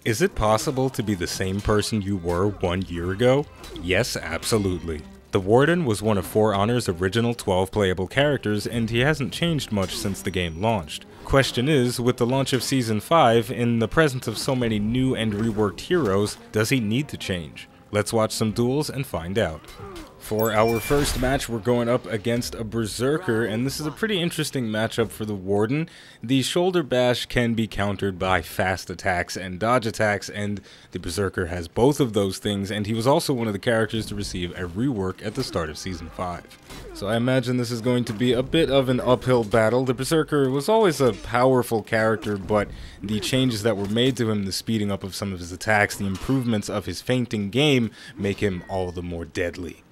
Is it possible to be the same person you were 1 year ago? Yes, absolutely. The Warden was one of For Honor's original 12 playable characters, and he hasn't changed much since the game launched. Question is, with the launch of Season 5, in the presence of so many new and reworked heroes, does he need to change? Let's watch some duels and find out. For our first match, we're going up against a Berserker, and this is a pretty interesting matchup for the Warden. The shoulder bash can be countered by fast attacks and dodge attacks, and the Berserker has both of those things, and he was also one of the characters to receive a rework at the start of Season 5. So I imagine this is going to be a bit of an uphill battle. The Berserker was always a powerful character, but the changes that were made to him, the speeding up of some of his attacks, the improvements of his feinting game, make him all the more deadly.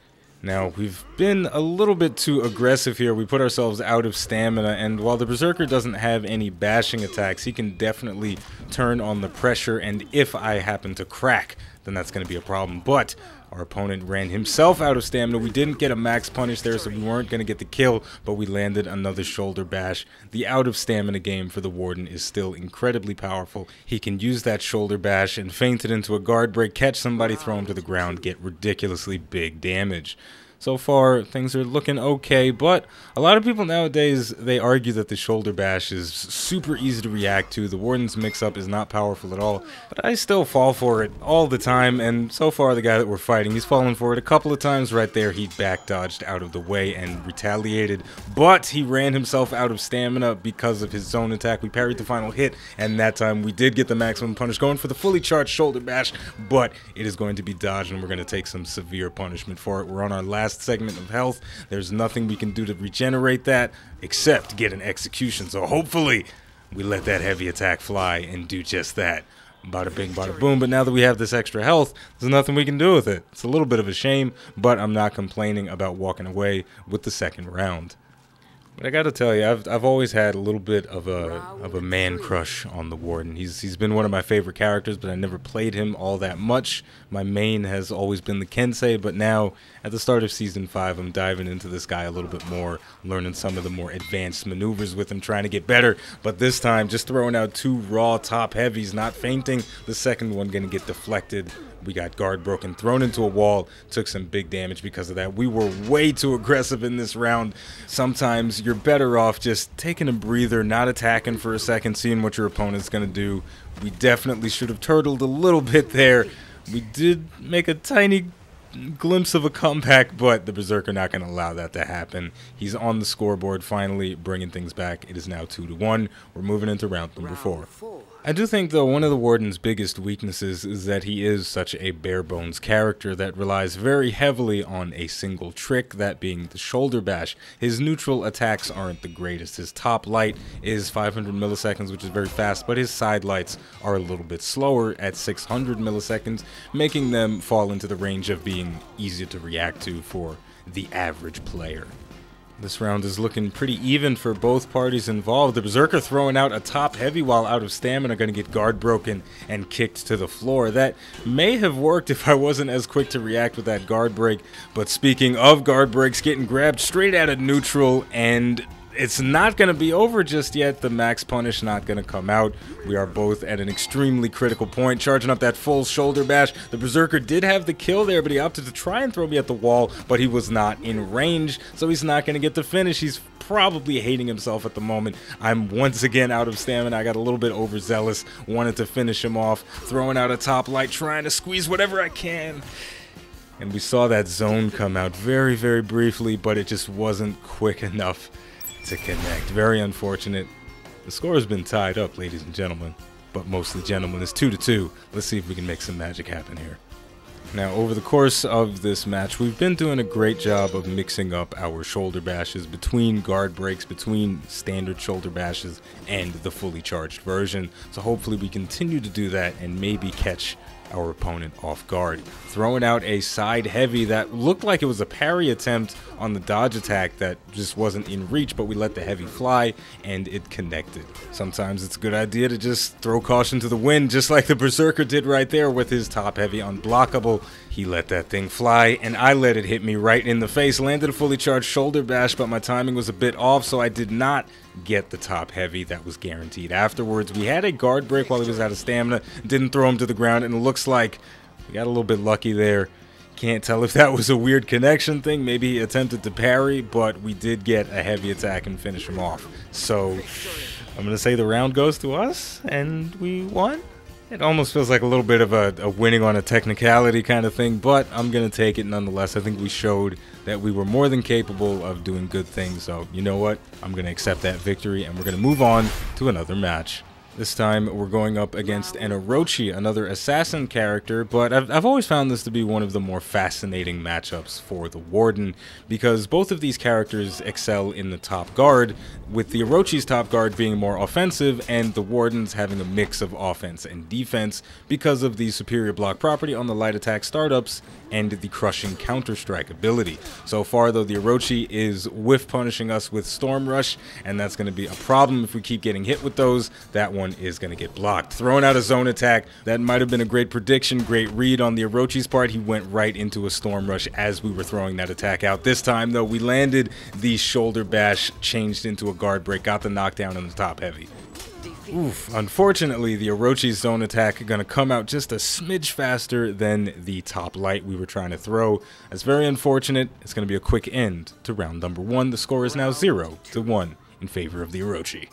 Now, we've been a little bit too aggressive here. We put ourselves out of stamina, and while the Berserker doesn't have any bashing attacks, he can definitely turn on the pressure, and if I happen to crack, then that's going to be a problem. But our opponent ran himself out of stamina. We didn't get a max punish there, so we weren't going to get the kill, but we landed another shoulder bash. The out of stamina game for the Warden is still incredibly powerful. He can use that shoulder bash and feint it into a guard break, catch somebody, throw him to the ground, get ridiculously big damage. So far, things are looking okay, but a lot of people nowadays, they argue that the shoulder bash is super easy to react to. The Warden's mix-up is not powerful at all, but I still fall for it all the time, and so far the guy that we're fighting, he's fallen for it a couple of times. Right there, he back-dodged out of the way and retaliated, but he ran himself out of stamina because of his zone attack. We parried the final hit, and that time we did get the maximum punish, going for the fully charged shoulder bash, but it is going to be dodged, and we're going to take some severe punishment for it. We're on our last segment of health. There's nothing we can do to regenerate that except get an execution, so hopefully we let that heavy attack fly and do just that. Bada bing, bada boom. But now that we have this extra health, there's nothing we can do with it. It's a little bit of a shame, but I'm not complaining about walking away with the second round. But I gotta tell you, I've always had a little bit of a man crush on the Warden. He's been one of my favorite characters, but I never played him all that much. My main has always been the Kensei, but now at the start of Season 5, I'm diving into this guy a little bit more, learning some of the more advanced maneuvers with him, trying to get better. But this time, just throwing out two raw top heavies, not feinting. The second one gonna get deflected. We got guard broken, thrown into a wall, took some big damage because of that. We were way too aggressive in this round. Sometimes you're better off just taking a breather, not attacking for a second, seeing what your opponent's going to do. We definitely should have turtled a little bit there. We did make a tiny glimpse of a comeback, but the Berserker not going to allow that to happen. He's on the scoreboard, finally bringing things back. It is now 2-1. We're moving into round number 4. I do think, though, one of the Warden's biggest weaknesses is that he is such a bare-bones character that relies very heavily on a single trick, that being the shoulder bash. His neutral attacks aren't the greatest. His top light is 500 milliseconds, which is very fast, but his side lights are a little bit slower at 600 milliseconds, making them fall into the range of being easier to react to for the average player. This round is looking pretty even for both parties involved. The Berserker throwing out a top heavy while out of stamina, going to get guard broken and kicked to the floor. That may have worked if I wasn't as quick to react with that guard break. But speaking of guard breaks, getting grabbed straight out of neutral, and it's not going to be over just yet. The max punish not going to come out. We are both at an extremely critical point, charging up that full shoulder bash. The Berserker did have the kill there, but he opted to try and throw me at the wall, but he was not in range, so he's not going to get the finish. He's probably hating himself at the moment. I'm once again out of stamina. I got a little bit overzealous, wanted to finish him off, throwing out a top light, trying to squeeze whatever I can. And we saw that zone come out very, very briefly, but it just wasn't quick enough to connect. Very unfortunate. The score has been tied up, ladies and gentlemen, but mostly gentlemen. It's 2-2. Let's see if we can make some magic happen here. Now, over the course of this match, we've been doing a great job of mixing up our shoulder bashes between guard breaks, between standard shoulder bashes and the fully charged version. So hopefully we continue to do that and maybe catch our opponent off guard. Throwing out a side heavy that looked like it was a parry attempt on the dodge attack that just wasn't in reach, but we let the heavy fly and it connected. Sometimes it's a good idea to just throw caution to the wind, just like the Berserker did right there with his top heavy unblockable. He let that thing fly, and I let it hit me right in the face. Landed a fully charged shoulder bash, but my timing was a bit off, so I did not get the top heavy that was guaranteed. Afterwards, we had a guard break while he was out of stamina, didn't throw him to the ground, and it looks like we got a little bit lucky there. Can't tell if that was a weird connection thing. Maybe he attempted to parry, but we did get a heavy attack and finish him off. So I'm going to say the round goes to us, and we won. It almost feels like a little bit of a winning on a technicality kind of thing, but I'm going to take it nonetheless. I think we showed that we were more than capable of doing good things, so you know what? I'm going to accept that victory, and we're going to move on to another match. This time, we're going up against an Orochi, another assassin character, but I've always found this to be one of the more fascinating matchups for the Warden, because both of these characters excel in the top guard, with the Orochi's top guard being more offensive, and the Warden's having a mix of offense and defense because of the superior block property on the light attack startups and the crushing counter-strike ability. So far, though, the Orochi is whiff punishing us with Storm Rush, and that's going to be a problem if we keep getting hit with those. That one is going to get blocked. Throwing out a zone attack, that might have been a great prediction, great read on the Orochi's part. He went right into a Storm Rush as we were throwing that attack out. This time, though, we landed the shoulder bash, changed into a guard break, got the knockdown on the top heavy. Oof, unfortunately, the Orochi's zone attack going to come out just a smidge faster than the top light we were trying to throw. That's very unfortunate. It's going to be a quick end to round number 1. The score is now 0-1 in favor of the Orochi.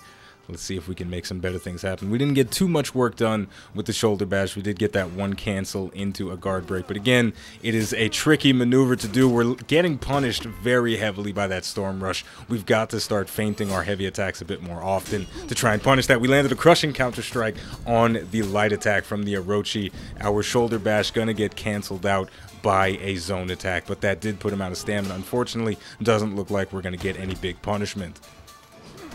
Let's see if we can make some better things happen. We didn't get too much work done with the shoulder bash. We did get that one cancel into a guard break. But again, it is a tricky maneuver to do. We're getting punished very heavily by that Storm Rush. We've got to start feinting our heavy attacks a bit more often to try and punish that. We landed a crushing counter-strike on the light attack from the Orochi. Our shoulder bash going to get canceled out by a zone attack. But that did put him out of stamina. Unfortunately, doesn't look like we're going to get any big punishment.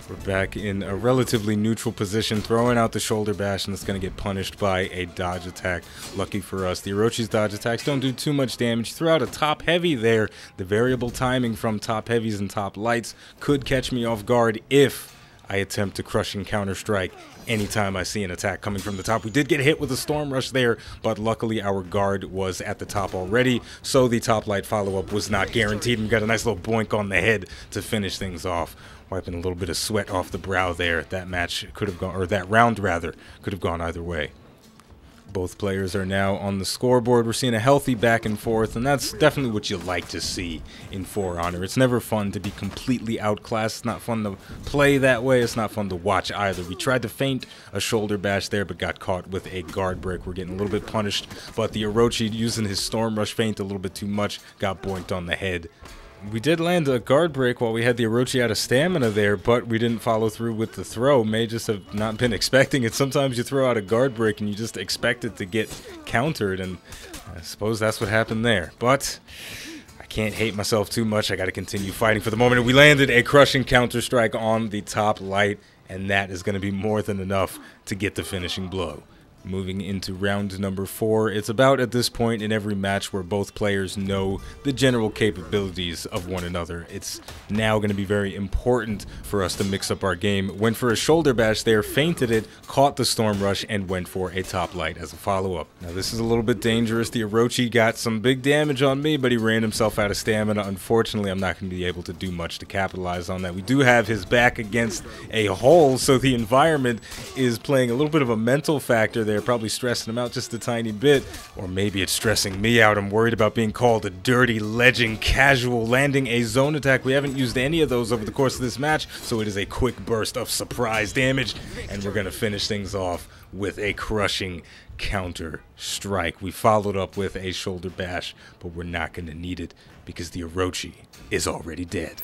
We're back in a relatively neutral position, throwing out the shoulder bash, and it's going to get punished by a dodge attack. Lucky for us, the Orochi's dodge attacks don't do too much damage. Throw out a top heavy there. The variable timing from top heavies and top lights could catch me off guard if I attempt to crushing counter-strike anytime I see an attack coming from the top. We did get hit with a Storm Rush there, but luckily our guard was at the top already, so the top light follow-up was not guaranteed. We got a nice little boink on the head to finish things off. Wiping a little bit of sweat off the brow there. That match could have gone, or that round rather, could have gone either way. Both players are now on the scoreboard. We're seeing a healthy back and forth, and that's definitely what you like to see in For Honor. It's never fun to be completely outclassed. It's not fun to play that way. It's not fun to watch either. We tried to feint a shoulder bash there, but got caught with a guard break. We're getting a little bit punished, but the Orochi, using his Storm Rush feint a little bit too much, got boinked on the head. We did land a guard break while we had the Orochi out of stamina there, but we didn't follow through with the throw. May just have not been expecting it. Sometimes you throw out a guard break and you just expect it to get countered, and I suppose that's what happened there. But I can't hate myself too much. I got to continue fighting for the moment. We landed a crushing counter-strike on the top light, and that is going to be more than enough to get the finishing blow. Moving into round number 4, it's about at this point in every match where both players know the general capabilities of one another. It's now going to be very important for us to mix up our game. Went for a shoulder bash there, feinted it, caught the Storm Rush, and went for a top light as a follow-up. Now this is a little bit dangerous. The Orochi got some big damage on me, but he ran himself out of stamina. Unfortunately, I'm not going to be able to do much to capitalize on that. We do have his back against a hole, so the environment is playing a little bit of a mental factor there. Probably stressing him out just a tiny bit, or maybe it's stressing me out. I'm worried about being called a dirty legend casual. Landing a zone attack. We haven't used any of those over the course of this match, so it is a quick burst of surprise damage, and we're going to finish things off with a crushing counter strike. We followed up with a shoulder bash, but we're not going to need it because the Orochi is already dead.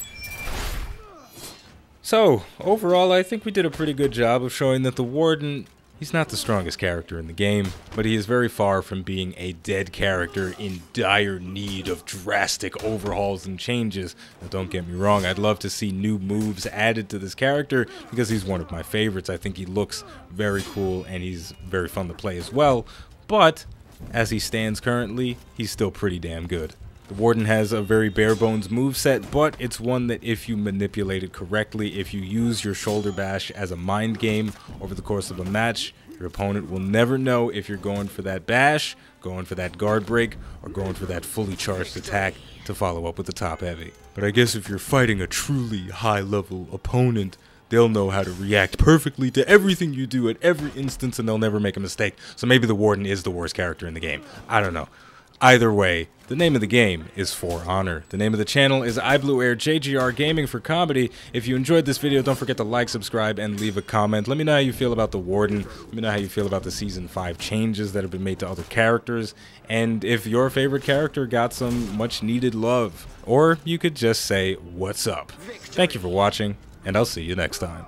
So overall, I think we did a pretty good job of showing that the Warden, he's not the strongest character in the game, but he is very far from being a dead character in dire need of drastic overhauls and changes. Now, don't get me wrong, I'd love to see new moves added to this character because he's one of my favorites. I think he looks very cool and he's very fun to play as well, but as he stands currently, he's still pretty damn good. The Warden has a very bare-bones moveset, but it's one that if you manipulate it correctly, if you use your shoulder bash as a mind game over the course of a match, Your opponent will never know if you're going for that bash, going for that guard break, or going for that fully charged attack to follow up with the top heavy. But I guess if you're fighting a truly high-level opponent, they'll know how to react perfectly to everything you do at every instance, and they'll never make a mistake. So maybe the Warden is the worst character in the game. I don't know. Either way, the name of the game is For Honor. The name of the channel is iBluairJgR Gaming for Comedy. If you enjoyed this video, don't forget to like, subscribe, and leave a comment. Let me know how you feel about the Warden. Let me know how you feel about the Season 5 changes that have been made to other characters. And if your favorite character got some much needed love. Or you could just say, what's up? Thank you for watching, and I'll see you next time.